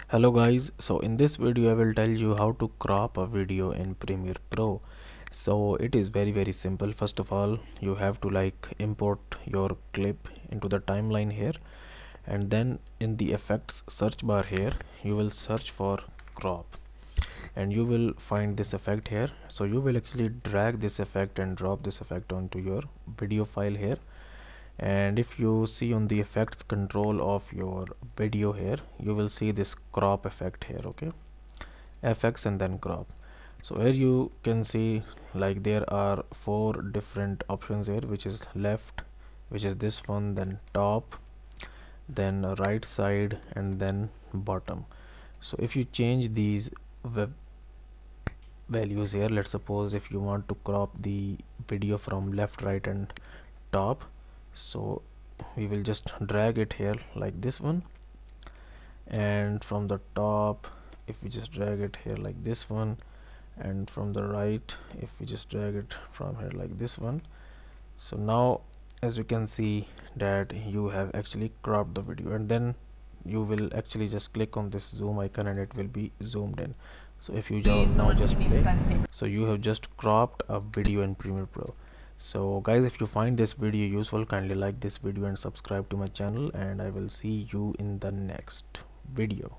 Hello guys, so in this video I will tell you how to crop a video in Premiere Pro. So it is very simple. First of all, you have to import your clip into the timeline here, and then in the effects search bar here you will search for crop, and you will find this effect here. So you will actually drag this effect and drop this effect onto your video file here, and if you see on the effects control of your video here, you will see this crop effect here. Okay, fx and then crop. So here you can see there are four different options here, which is left, which is this one, then top, then right side, and then bottom. So if you change these values here, let's suppose if you want to crop the video from left, right, and top, so we will just drag it here like this one, and from the top if we just drag it here like this one, and from the right if we just drag it from here like this one. So now as you can see that you have actually cropped the video, and then you will actually just click on this zoom icon and it will be zoomed in. So if you now just play, so you have just cropped a video in Premiere Pro. So guys, if you find this video useful, kindly like this video and subscribe to my channel, and I will see you in the next video.